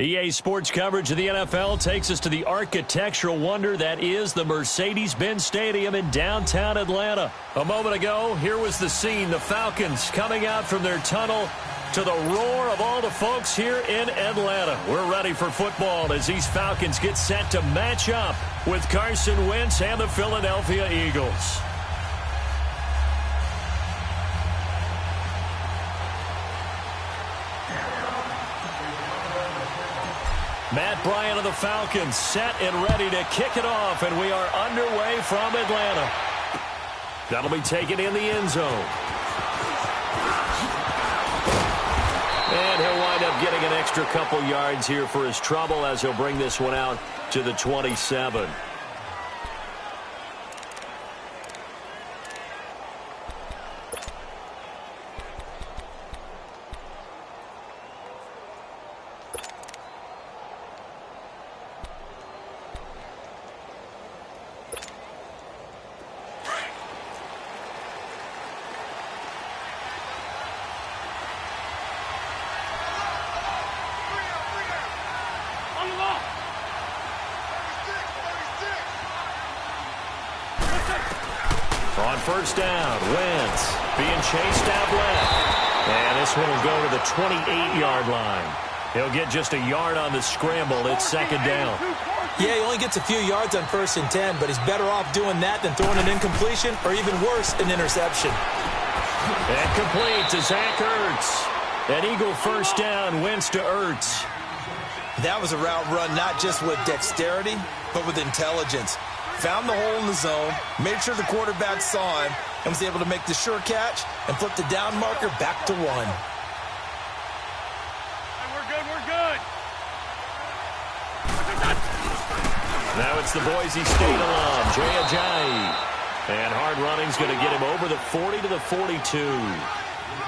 EA Sports coverage of the NFL takes us to the architectural wonder that is the Mercedes-Benz Stadium in downtown Atlanta. A moment ago, here was the scene. The Falcons coming out from their tunnel to the roar of all the folks here in Atlanta. We're ready for football as these Falcons get set to match up with Carson Wentz and the Philadelphia Eagles. Matt Bryant of the Falcons set and ready to kick it off, and we are underway from Atlanta. That'll be taken in the end zone. And he'll wind up getting an extra couple yards here for his trouble as he'll bring this one out to the 27. On first down, Wentz being chased out left. And this one will go to the 28-yard line. He'll get just a yard on the scramble. It's second down. Yeah, he only gets a few yards on 1st and 10, but he's better off doing that than throwing an incompletion or even worse, an interception. And complete to Zach Ertz. An Eagle first down, Wentz to Ertz. That was a route run not just with dexterity, but with intelligence. Found the hole in the zone, made sure the quarterback saw him, and was able to make the sure catch and flip the down marker back to 1. Hey, we're good. Now it's the Boise State alum, Jay Ajayi. And hard running's going to get him over the 40 to the 42.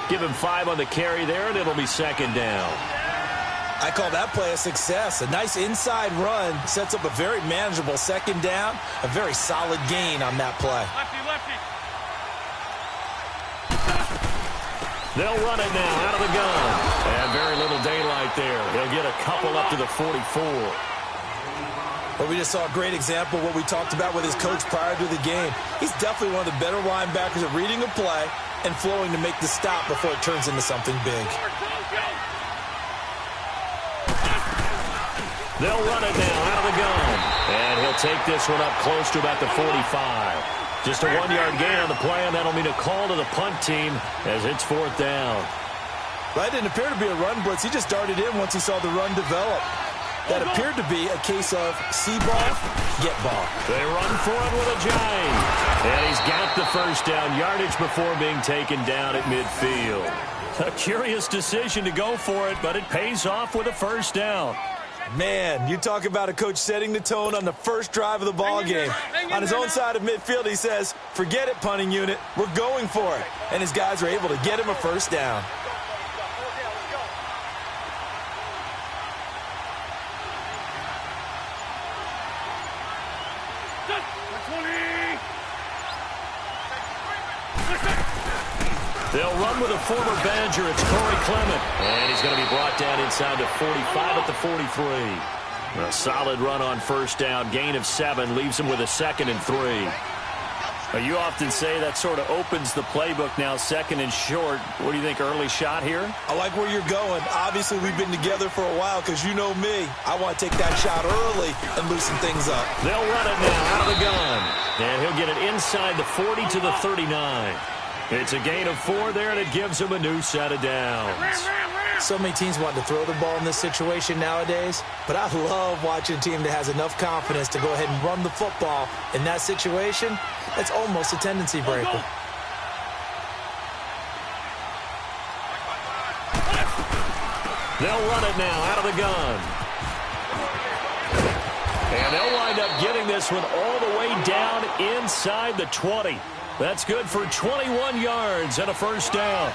Give him 5 on the carry there, and it'll be second down. I call that play a success. A nice inside run sets up a very manageable second down. A very solid gain on that play. Lefty. They'll run it now out of the gun. And very little daylight there. He'll get a couple up to the 44. Well, we just saw a great example of what we talked about with his coach prior to the game. He's definitely one of the better linebackers at reading a play and flowing to make the stop before it turns into something big. They'll run it now out of the gun. And he'll take this one up close to about the 45. Just a 1-yard gain on the play, and that'll mean a call to the punt team as it's 4th down. That didn't appear to be a run blitz. He just darted in once he saw the run develop. That appeared to be a case of see ball, get ball. They run for it with Ajayi. And he's got the first down yardage before being taken down at midfield. A curious decision to go for it, but it pays off with a first down. Man, you talk about a coach setting the tone on the first drive of the ball game. On his own side of midfield, he says, forget it, punting unit. We're going for it. And his guys are able to get him a first down. They'll run with a former Badger. It's Corey Clement. And he's going to be brought down inside the 45 at the 43. A solid run on first down. Gain of 7 leaves him with a 2nd and 3. Now, you often say that sort of opens the playbook now, 2nd and short. What do you think, early shot here? I like where you're going. Obviously, we've been together for a while because you know me. I want to take that shot early and loosen things up. They'll run it now out of the gun. And he'll get it inside the 40 to the 39. It's a gain of 4 there, and it gives him a new set of downs. So many teams want to throw the ball in this situation nowadays, but I love watching a team that has enough confidence to go ahead and run the football. In that situation, that's almost a tendency breaker. They'll run it now out of the gun. And they'll wind up getting this one all the way down inside the 20. That's good for 21 yards and a first down.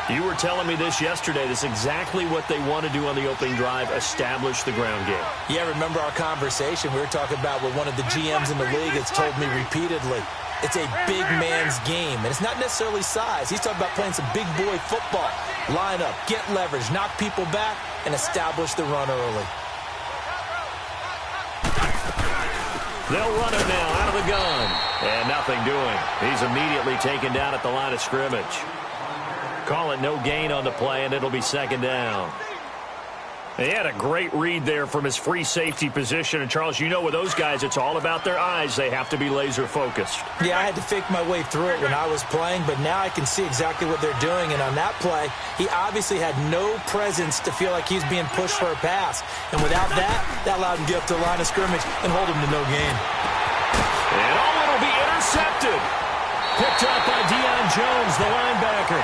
You were telling me this yesterday. This is exactly what they want to do on the opening drive, establish the ground game. Yeah, remember our conversation we were talking about with one of the GMs in the league that's told me repeatedly. It's a big man's game, and it's not necessarily size. He's talking about playing some big boy football. Line up, get leverage, knock people back, and establish the run early. They'll run it now out of the gun. And nothing doing. He's immediately taken down at the line of scrimmage. Call it no gain on the play, and it'll be second down. He had a great read there from his free safety position. And, Charles, you know with those guys, it's all about their eyes. They have to be laser-focused. Yeah, I had to fake my way through it when I was playing, but now I can see exactly what they're doing. And on that play, he obviously had no presence to feel like he's being pushed for a pass. And without that, that allowed him to get up to the line of scrimmage and hold him to no gain. And it'll be intercepted. Picked up by Deion Jones, the linebacker.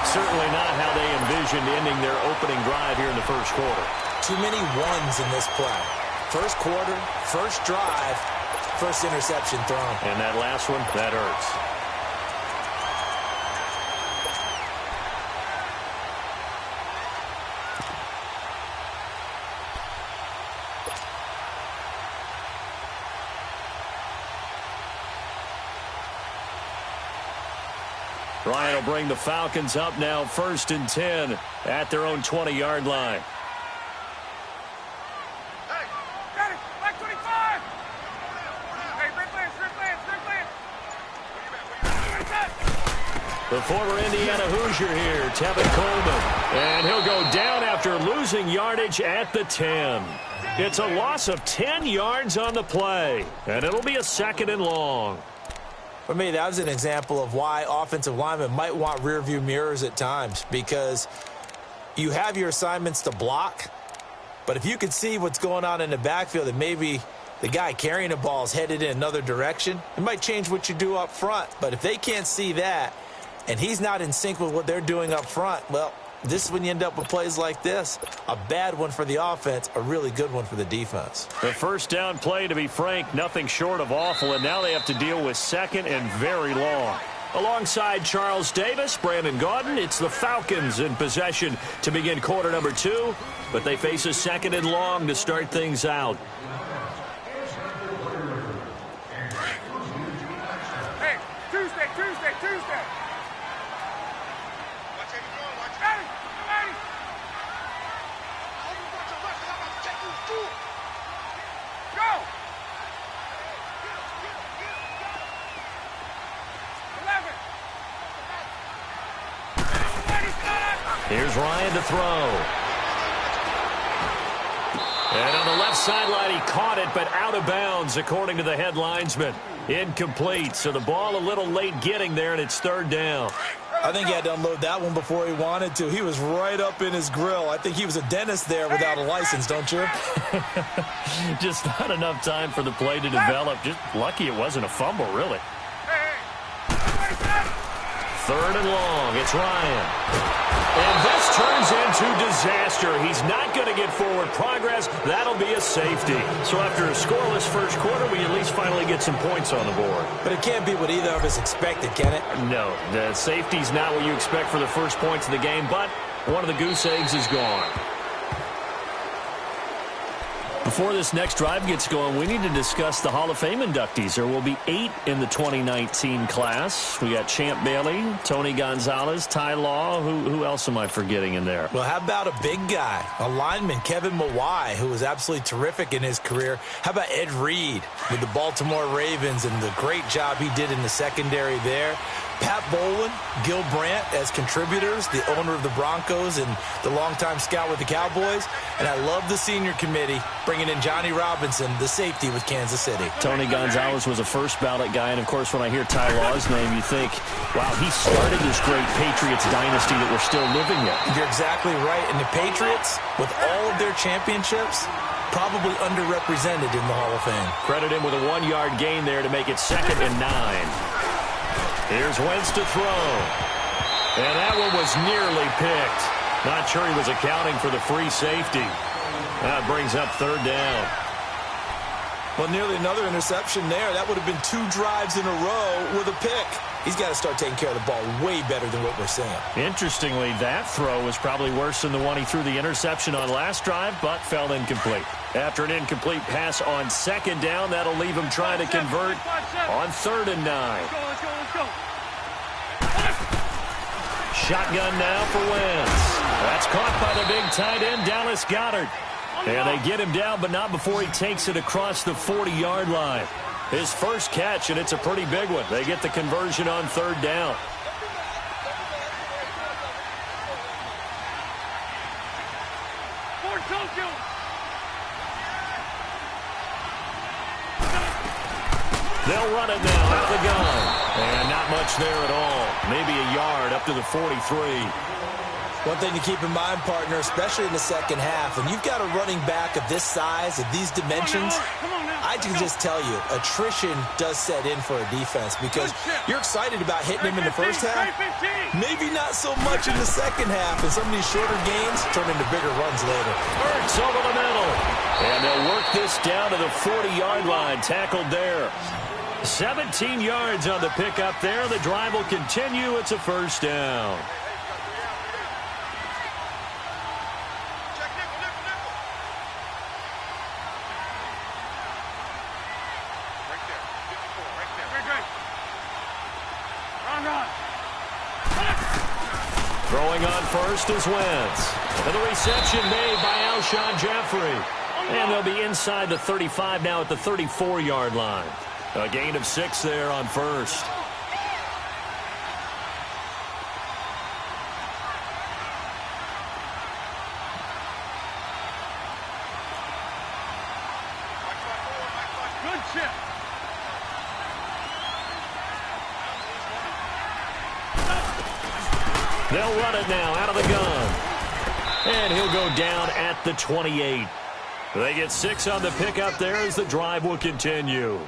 Certainly not how they envisioned ending their opening drive here in the first quarter. Too many ones in this play. First quarter, first drive, first interception thrown. And that last one, that hurts. Ryan will bring the Falcons up now 1st and 10 at their own 20-yard line. Hey, got it, back 25. Hey, red lance. The former Indiana Hoosier here, Tevin Coleman. And he'll go down after losing yardage at the 10. It's a loss of 10 yards on the play. And it'll be a 2nd and long. For me, that was an example of why offensive linemen might want rearview mirrors at times, because you have your assignments to block, but if you could see what's going on in the backfield and maybe the guy carrying the ball is headed in another direction, it might change what you do up front. But if they can't see that and he's not in sync with what they're doing up front, well, this is when you end up with plays like this. A bad one for the offense, a really good one for the defense. The first down play, to be frank, nothing short of awful, and now they have to deal with 2nd and very long. Alongside Charles Davis, Brandon Gaudin, it's the Falcons in possession to begin quarter number 2, but they face a 2nd and long to start things out. Hey, Tuesday. Here's Ryan to throw. And on the left sideline, he caught it, but out of bounds, according to the head linesman. Incomplete, so the ball a little late getting there, and it's 3rd down. I think he had to unload that one before he wanted to. He was right up in his grill. I think he was a dentist there without a license, don't you? Just not enough time for the play to develop. Just lucky it wasn't a fumble, really. 3rd and long. It's Ryan. And this turns into disaster. He's not going to get forward progress. That'll be a safety. So after a scoreless first quarter, we at least finally get some points on the board. But it can't be what either of us expected, can it? No, the safety's not what you expect for the first points of the game, but one of the goose eggs is gone. Before this next drive gets going, we need to discuss the Hall of Fame inductees. There will be 8 in the 2019 class. We got Champ Bailey, Tony Gonzalez, Ty Law. Who else am I forgetting in there? Well, how about a big guy, a lineman, Kevin Mawai, who was absolutely terrific in his career. How about Ed Reed with the Baltimore Ravens and the great job he did in the secondary there. Pat Bowlen, Gil Brandt as contributors, the owner of the Broncos and the longtime scout with the Cowboys. And I love the senior committee bringing in Johnny Robinson, the safety with Kansas City. Tony Gonzalez was a first ballot guy. And, of course, when I hear Ty Law's name, you think, wow, he started this great Patriots dynasty that we're still living in. You're exactly right. And the Patriots, with all of their championships, probably underrepresented in the Hall of Fame. Credit him with a 1-yard gain there to make it 2nd and 9. Here's Wentz to throw. And that one was nearly picked. Not sure he was accounting for the free safety. That brings up 3rd down. Well, nearly another interception there. That would have been 2 drives in a row with a pick. He's got to start taking care of the ball way better than what we're seeing. Interestingly, that throw was probably worse than the one he threw the interception on last drive, but fell incomplete. After an incomplete pass on 2nd down, that'll leave him trying to convert on 3rd and 9. Let's go. Shotgun now for Wentz. That's caught by the big tight end, Dallas Goedert. And they get him down, but not before he takes it across the 40-yard line. His first catch, and it's a pretty big one. They get the conversion on third down. They'll run it now out of the gun. And not much there at all. Maybe a yard up to the 43. One thing to keep in mind, partner, especially in the second half, when you've got a running back of this size, of these dimensions, I can just tell you, attrition does set in for a defense because you're excited about hitting him in the first half. Maybe not so much in the second half, and some of these shorter gains turn into bigger runs later. Hurts over the middle. And they'll work this down to the 40-yard line, tackled there. 17 yards on the pickup there. The drive will continue. It's a first down. Throwing on first is Wentz. And the reception made by Alshon Jeffrey. And they'll be inside the 35 now at the 34-yard line. A gain of 6 there on first. Good chip. They'll run it now out of the gun. And he'll go down at the 28. They get 6 on the pickup there as the drive will continue.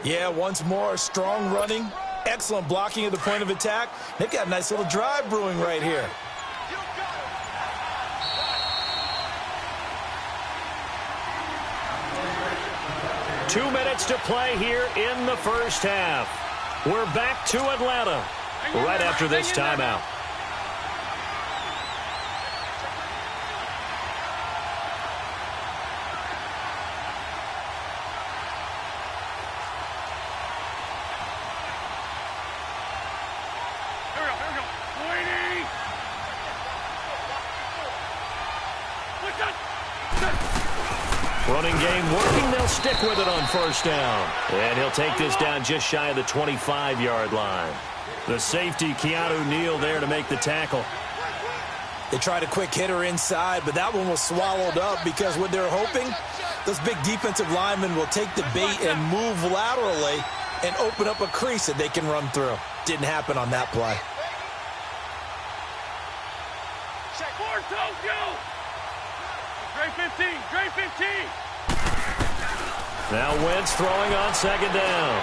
Yeah, once more, strong running, excellent blocking at the point of attack. They've got a nice little drive brewing right here. Two minutes to play here in the first half. We're back to Atlanta right after this timeout. Running game working. They'll stick with it on first down. And he'll take this down just shy of the 25-yard line. The safety, Keanu Neal, there to make the tackle. They tried a quick hitter inside, but that one was swallowed up because what they're hoping, those big defensive linemen will take the bait and move laterally and open up a crease that they can run through. Didn't happen on that play. Check for Tokyo. Great 15, great 15. Now Wentz throwing on second down.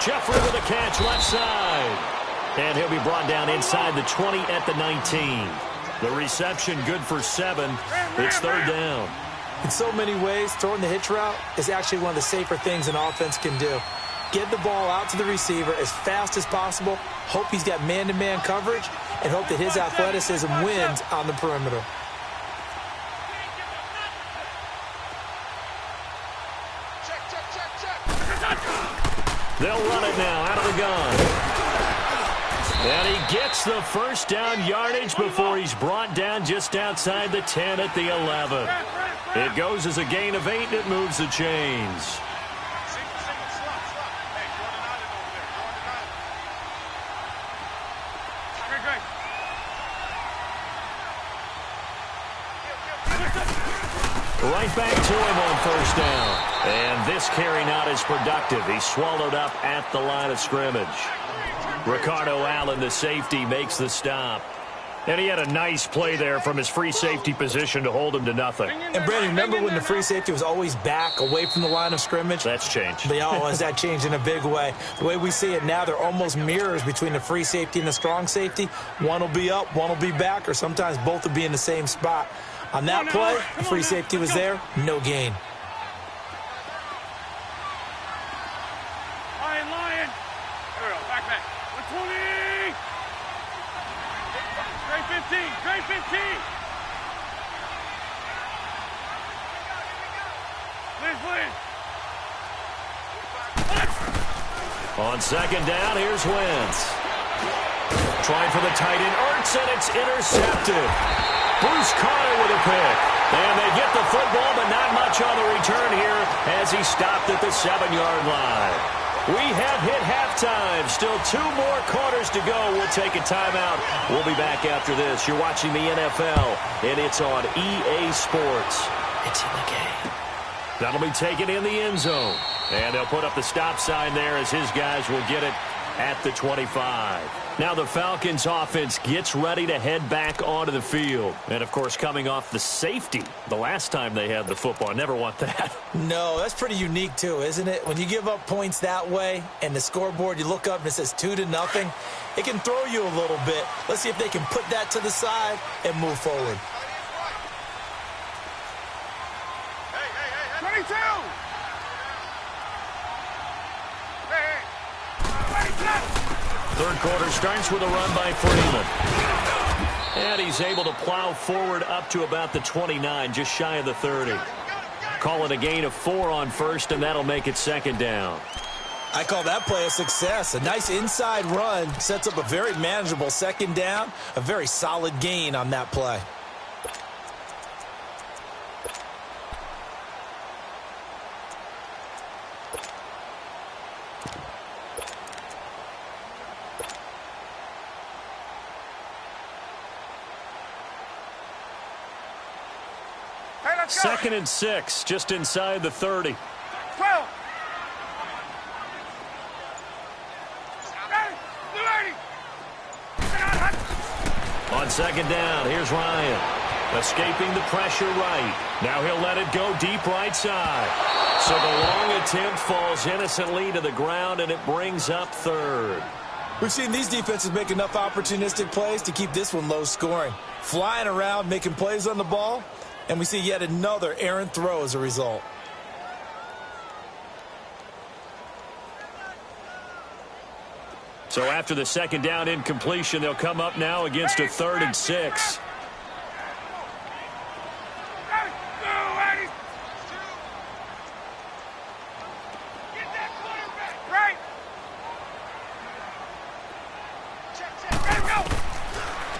Jeffrey with a catch left side. And he'll be brought down inside the 20 at the 19. The reception good for 7. It's third down. In so many ways, throwing the hitch route is actually one of the safer things an offense can do. Get the ball out to the receiver as fast as possible, hope he's got man-to-man coverage, and hope that his athleticism wins on the perimeter. They'll run it now out of the gun. And he gets the first down yardage before he's brought down just outside the 10 at the 11. It goes as a gain of 8, and it moves the chains. Right back to him on first down. And this carry not as productive. He's swallowed up at the line of scrimmage. Ricardo Allen, the safety, makes the stop. And he had a nice play there from his free safety position to hold him to nothing. And, Brandon, remember when the free safety was always back away from the line of scrimmage? That's changed. That changed in a big way. The way we see it now, they're almost mirrors between the free safety and the strong safety. One will be up, one will be back, or sometimes both will be in the same spot. On that play, the free safety was there, no gain. Lion. There we go, back. 120. Great 15, great 15. Please. On second down, here's Wentz. Trying for the tight end, Ertz, and it's intercepted. Bruce Carter with a pick. And they get the football, but not much on the return here as he stopped at the 7-yard line. We have hit halftime. Still 2 more quarters to go. We'll take a timeout. We'll be back after this. You're watching the NFL, and it's on EA Sports. It's in the game. That'll be taken in the end zone. And they'll put up the stop sign there as his guys will get it at the 25. Now the Falcons offense gets ready to head back onto the field. And, of course, coming off the safety the last time they had the football. Never want that. No, that's pretty unique, too, isn't it? When you give up points that way and the scoreboard, you look up and it says 2-0, it can throw you a little bit. Let's see if they can put that to the side and move forward. 22! Third quarter starts with a run by Freeman. And he's able to plow forward up to about the 29, just shy of the 30. Call it a gain of 4 on first, and that'll make it second down. I call that play a success. A nice inside run sets up a very manageable second down, a very solid gain on that play. Second and 6, just inside the 30. 12. On second down, here's Ryan. Escaping the pressure right. Now he'll let it go deep right side. So the long attempt falls innocently to the ground, and it brings up third. We've seen these defenses make enough opportunistic plays to keep this one low scoring. Flying around, making plays on the ball. And we see yet another errant throw as a result. So after the second down incompletion, they'll come up now against a 3rd and 6.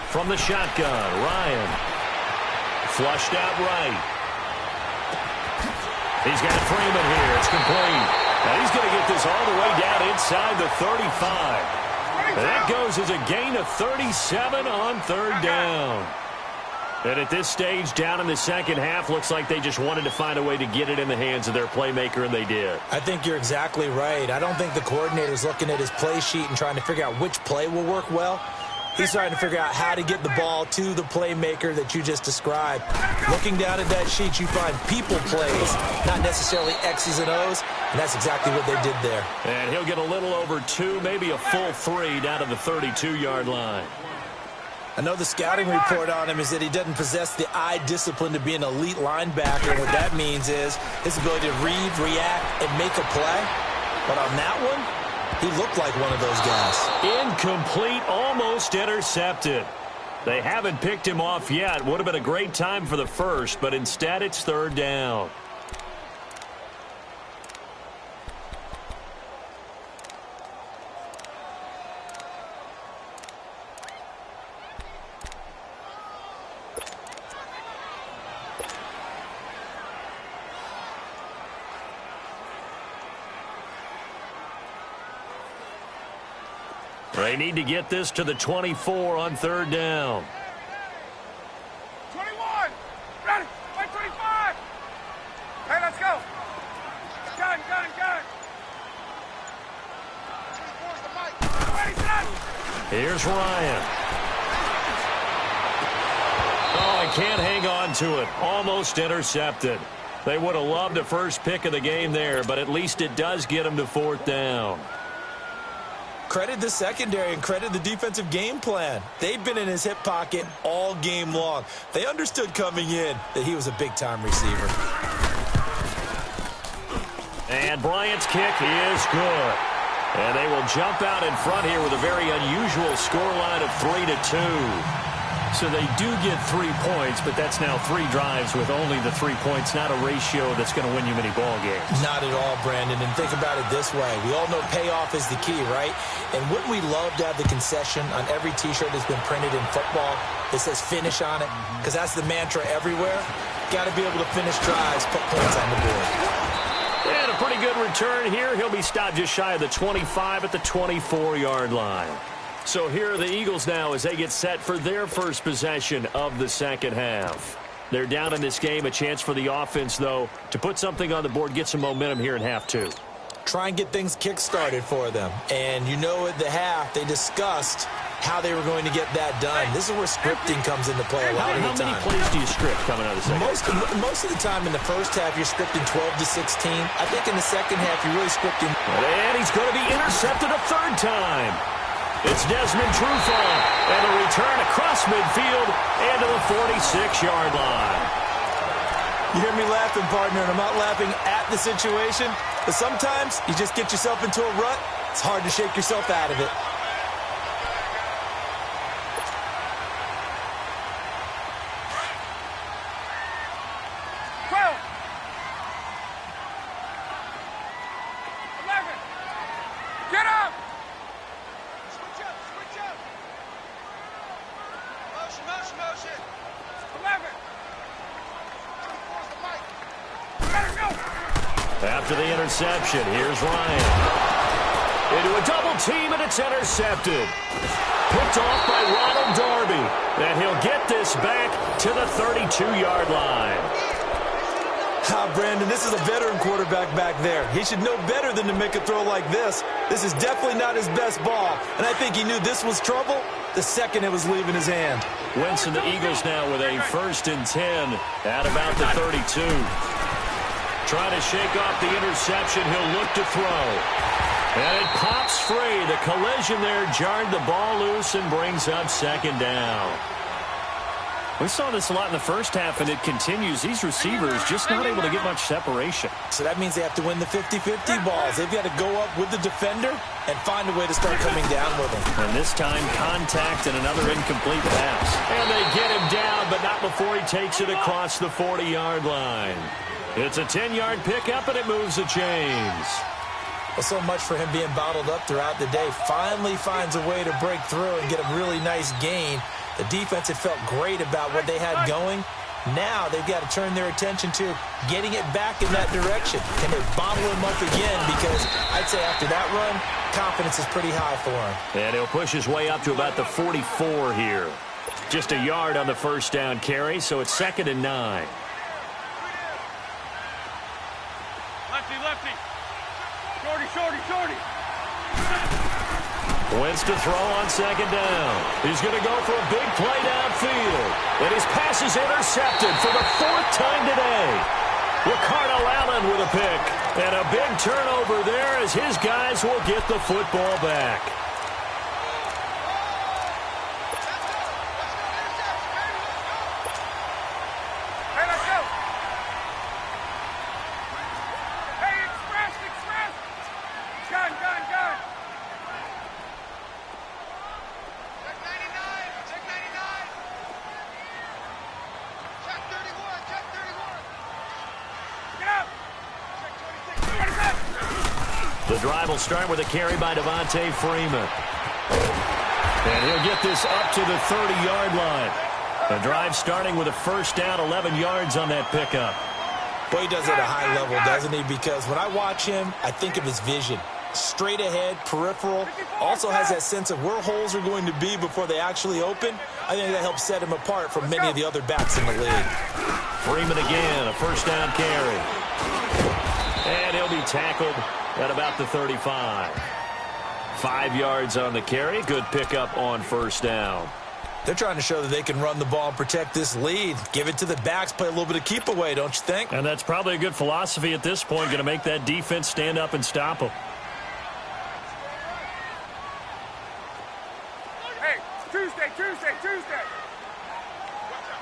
From the shotgun, Ryan. Flushed out right. He's got Freeman here. It's complete. And he's going to get this all the way down inside the 35. And that goes as a gain of 37 on third down. And at this stage, down in the second half, looks like they just wanted to find a way to get it in the hands of their playmaker, and they did. I think you're exactly right. I don't think the coordinator's looking at his play sheet and trying to figure out which play will work well. He's trying to figure out how to get the ball to the playmaker that you just described. Looking down at that sheet, you find people plays, not necessarily X's and O's, and that's exactly what they did there. And he'll get a little over 2, maybe a full 3 down to the 32-yard line. I know the scouting report on him is that he doesn't possess the eye discipline to be an elite linebacker. And what that means is his ability to read, react, and make a play. But on that one, he looked like one of those guys. Incomplete, almost intercepted. They haven't picked him off yet. Would have been a great time for the first, but instead it's third down. They need to get this to the 24 on third down. 21. Ready. 25. Hey, let's go. Gun. Here's Ryan. Oh, I can't hang on to it. Almost intercepted. They would have loved a first pick of the game there, but at least it does get them to fourth down. Credit the secondary and credit the defensive game plan. They've been in his hip pocket all game long. They understood coming in that he was a big-time receiver. And Bryant's kick is good. And they will jump out in front here with a very unusual scoreline of 3-2. So they do get 3 points, but that's now 3 drives with only the 3 points, not a ratio that's going to win you many ball games. Not at all, Brandon. And think about it this way. We all know payoff is the key, right? And wouldn't we love to have the concession on every T-shirt that's been printed in football that says finish on it? Because that's the mantra everywhere. Got to be able to finish drives, put points on the board. And a pretty good return here. He'll be stopped just shy of the 25 at the 24-yard line. So here are the Eagles now as they get set for their first possession of the second half. They're down in this game. A chance for the offense, though, to put something on the board, get some momentum here in half two. Try and get things kick-started for them. And you know at the half, they discussed how they were going to get that done. This is where scripting comes into play a lot of the time. How many plays do you script coming out of the second half? Most of the time in the first half, you're scripting 12 to 16. I think in the second half, you're really scripting. And he's going to be intercepted a third time. It's Desmond Trufant, and a return across midfield and to the 46-yard line. You hear me laughing, partner, and I'm not laughing at the situation, but sometimes you just get yourself into a rut. It's hard to shake yourself out of it. After the interception, here's Ryan. Into a double team, and it's intercepted. Picked off by Ronald Darby. And he'll get this back to the 32-yard line. Brandon, this is a veteran quarterback back there. He should know better than to make a throw like this. This is definitely not his best ball. And I think he knew this was trouble the second it was leaving his hand. Wentz and the Eagles now with a 1st and 10 at about the 32. Trying to shake off the interception. He'll look to throw. And it pops free. The collision there jarred the ball loose and brings up second down. We saw this a lot in the first half, and it continues. These receivers just not able to get much separation. So that means they have to win the 50-50 balls. They've got to go up with the defender and find a way to start coming down with him. And this time, contact and another incomplete pass. And they get him down, but not before he takes it across the 40-yard line. It's a 10-yard pickup, and it moves the chains. Well, so much for him being bottled up throughout the day. Finally finds a way to break through and get a really nice gain. The defense had felt great about what they had going. Now they've got to turn their attention to getting it back in that direction. Can they bottle him up again? Because I'd say after that run, confidence is pretty high for him. And he'll push his way up to about the 44 here. Just a yard on the first down carry, so it's 2nd and 9. Lefty. Shorty. Wentz to throw on 2nd down. He's going to go for a big play downfield. And his pass is intercepted for the 4th time today. Ricardo Allen with a pick. And a big turnover there as his guys will get the football back. The drive will start with a carry by Devontae Freeman. And he'll get this up to the 30-yard line. The drive starting with a first down, 11 yards on that pickup. Boy, he does it at a high level, doesn't he? Because when I watch him, I think of his vision. Straight ahead, peripheral. Also has that sense of where holes are going to be before they actually open. I think that helps set him apart from many of the other backs in the league. Freeman again, a first down carry. And he'll be tackled at about the 35. 5 yards on the carry. Good pickup on first down. They're trying to show that they can run the ball and protect this lead. Give it to the backs, play a little bit of keep away, don't you think? And that's probably a good philosophy at this point, going to make that defense stand up and stop them. Hey, Tuesday. Watch out.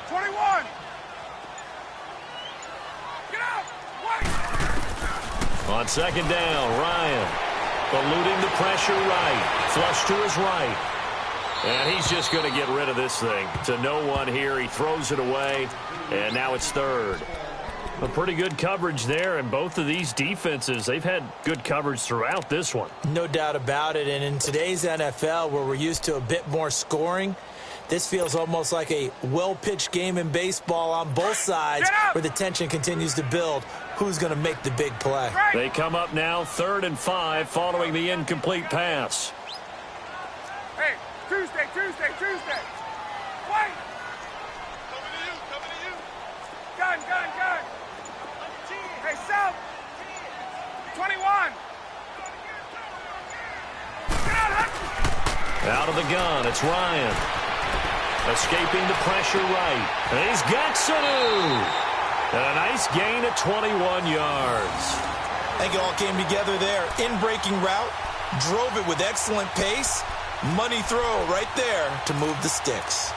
21. Get out. Wait. On 2nd down, Ryan eluding the pressure right. Flush to his right. And he's just going to get rid of this thing. To no one here. He throws it away. And now it's 3rd. A pretty good coverage there. And both of these defenses, they've had good coverage throughout this one. No doubt about it. And in today's NFL, where we're used to a bit more scoring, This feels almost like a well-pitched game in baseball on both sides where the tension continues to build. Who's going to make the big play? They come up now 3rd and 5 following the incomplete pass. Hey, Tuesday. Wait. Coming to you. Gun. Hey, South. 21. Out of the gun, it's Ryan. Escaping the pressure right. And he's got Sanu. And a nice gain of 21 yards. I think it all came together there. In-breaking route, drove it with excellent pace. Money throw right there to move the sticks.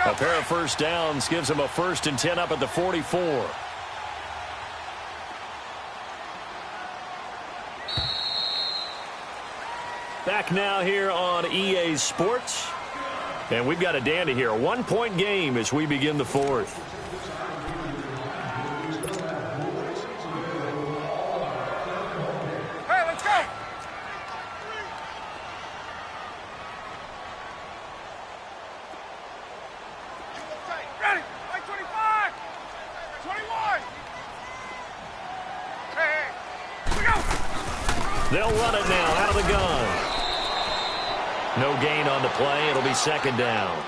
A pair of first downs gives him a 1st and 10 up at the 44. Back now here on EA Sports. And we've got a dandy here. A 1-point game as we begin the 4th. Hey, let's go. Ready. Like 25. 21. Hey. We go. They'll run it now out of the gun. No gain on the play. It'll be 2nd down.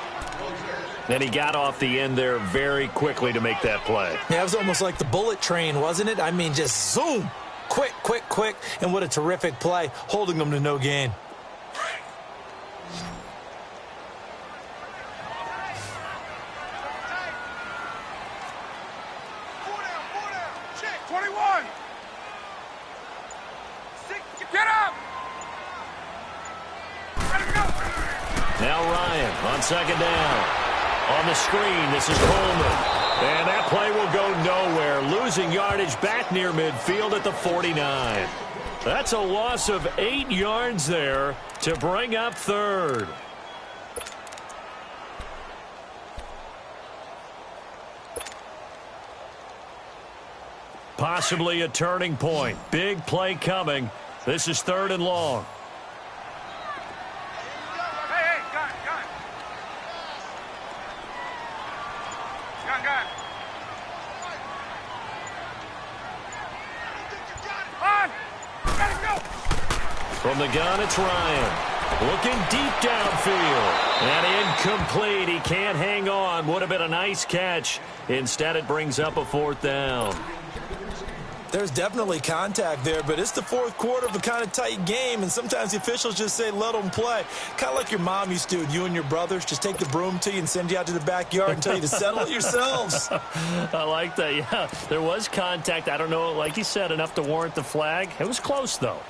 And he got off the end there very quickly to make that play. Yeah, it was almost like the bullet train, wasn't it? I mean, just zoom. Quick. And what a terrific play, holding them to no gain. Check. 21. Get up. Ready to go. Now Ryan on 2nd down. On the screen, this is Coleman. And that play will go nowhere. Losing yardage back near midfield at the 49. That's a loss of 8 yards there to bring up 3rd. Possibly a turning point. Big play coming. This is 3rd and long. Hey, gun. On. Let it go. From the gun, it's Ryan. Looking deep downfield. And incomplete. He can't hang on. Would have been a nice catch. Instead, it brings up a 4th down. There's definitely contact there, but it's the 4th quarter of a kind of tight game, and sometimes the officials just say, let them play. Kind of like your mom used to, you and your brothers, just take the broom to you and send you out to the backyard and tell you to settle it yourselves. I like that, yeah. There was contact. I don't know, like you said, enough to warrant the flag. It was close, though.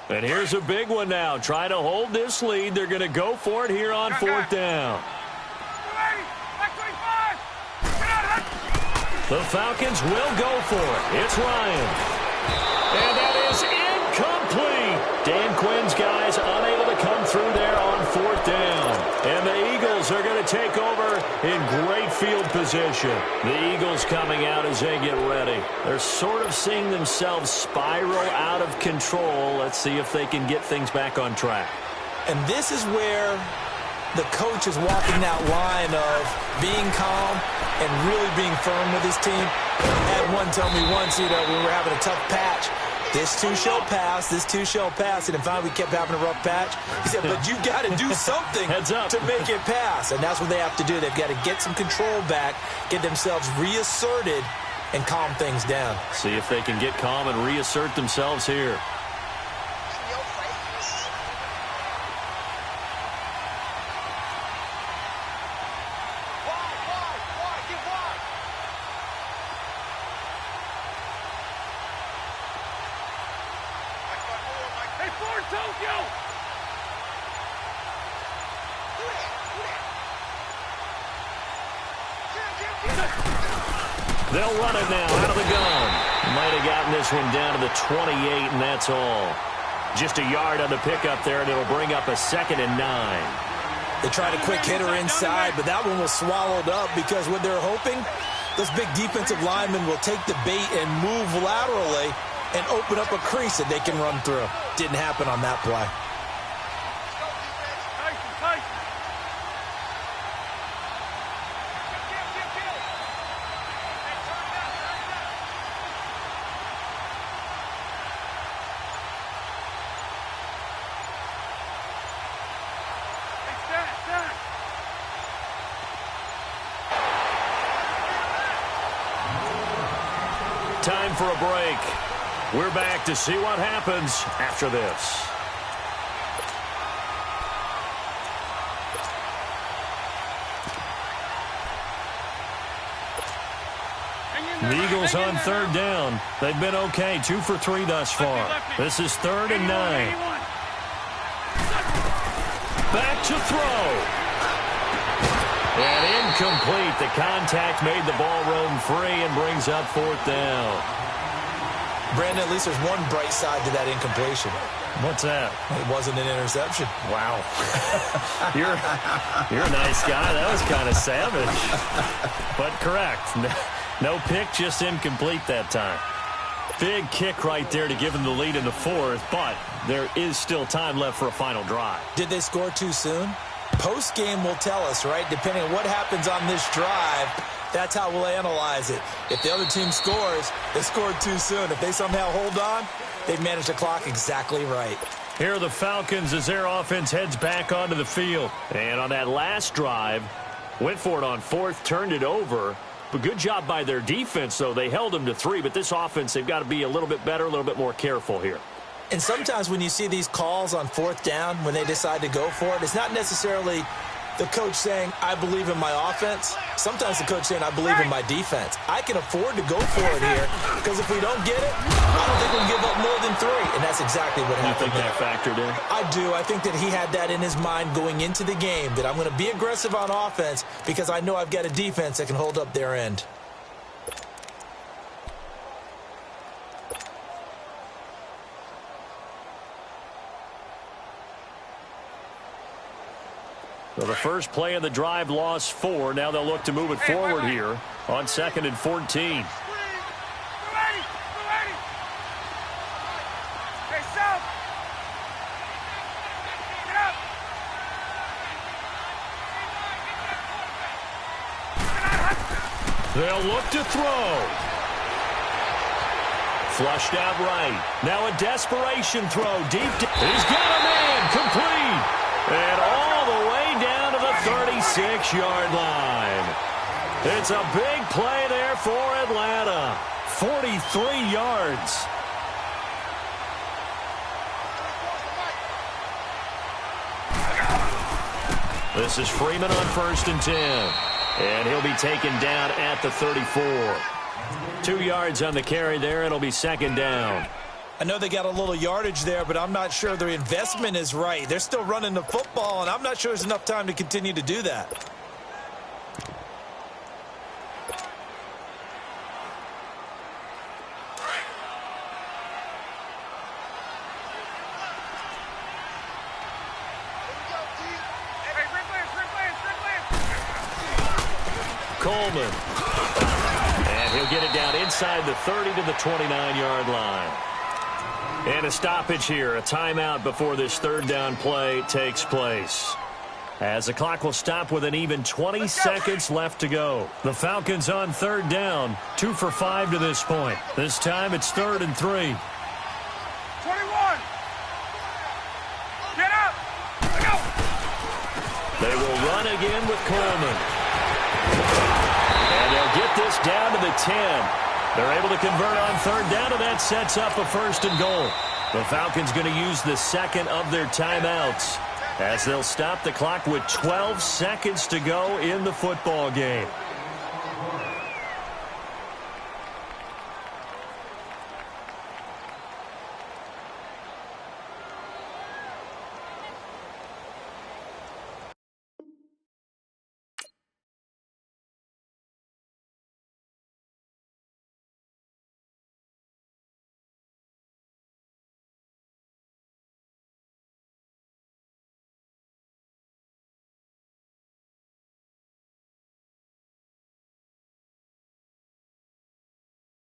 And here's a big one now. Trying to hold this lead. They're going to go for it here on 4th down. The Falcons will go for it. It's Ryan. And that is incomplete. Dan Quinn's guys unable to come through there on 4th down. And the Eagles are going to take over in great field position. The Eagles coming out as they get ready. They're sort of seeing themselves spiral out of control. Let's see if they can get things back on track. And this is where the coach is walking that line of being calm and really being firm with his team. I had one tell me once, we were having a tough patch. This too shall pass, this too shall pass. And finally we kept having a rough patch. He said, but you got to do something to make it pass. And that's what they have to do. They've got to get some control back, get themselves reasserted, and calm things down. See if they can get calm and reassert themselves here. They'll run it now out of the gun. Might have gotten this one down to the 28, and that's all. Just a yard on the pickup there, and it'll bring up a 2nd and 9. They tried a quick hitter inside, but that one was swallowed up because what they're hoping, those big defensive linemen will take the bait and move laterally and open up a crease that they can run through. Didn't happen on that play. Time for a break. We're back to see what happens after this. The Eagles on 3rd down. They've been okay, 2 for 3 thus far. This is 3rd and 9. Back to throw. And incomplete. The contact made the ball roam free and brings up 4th down. Brandon, at least there's one bright side to that incompletion. What's that? It wasn't an interception. Wow. You're a nice guy. That was kind of savage. But correct. No pick, just incomplete that time. Big kick right there to give them the lead in the 4th, but there is still time left for a final drive. Did they score too soon? Post-game will tell us, right? Depending on what happens on this drive, that's how we'll analyze it. If the other team scores, they scored too soon. If they somehow hold on, they've managed the clock exactly right. Here are the Falcons as their offense heads back onto the field. And on that last drive, went for it on 4th, turned it over. But good job by their defense, though. They held them to 3, but this offense, they've got to be a little bit better, a little bit more careful here. And sometimes when you see these calls on 4th down, when they decide to go for it, it's not necessarily the coach saying, I believe in my offense. Sometimes the coach saying, I believe in my defense. I can afford to go for it here because if we don't get it, I don't think we'll give up more than 3. And that's exactly what happened. You think that factored in? I do. I think that he had that in his mind going into the game, that I'm going to be aggressive on offense because I know I've got a defense that can hold up their end. So the first play of the drive lost 4. Now they'll look to move it forward here on 2nd and 14. They'll look to throw. Flushed out right. Now a desperation throw deep. He's got a man. Complete. And all the way down to the 36-yard line. It's a big play there for Atlanta. 43 yards. This is Freeman on 1st and 10. And he'll be taken down at the 34. 2 yards on the carry there. It'll be 2nd down. I know they got a little yardage there, but I'm not sure their investment is right. They're still running the football, and I'm not sure there's enough time to continue to do that. Coleman. And he'll get it down inside the 30 to the 29-yard line. And a stoppage here, a timeout before this 3rd down play takes place. As the clock will stop with an even 20 seconds left to go. The Falcons on 3rd down, 2 for 5 to this point. This time it's 3rd and 3. 21. Get up. Go. They will run again with Coleman. And they'll get this down to the 10. They're able to convert on 3rd down, and that sets up a 1st and goal. The Falcons going to use the 2nd of their timeouts as they'll stop the clock with 12 seconds to go in the football game.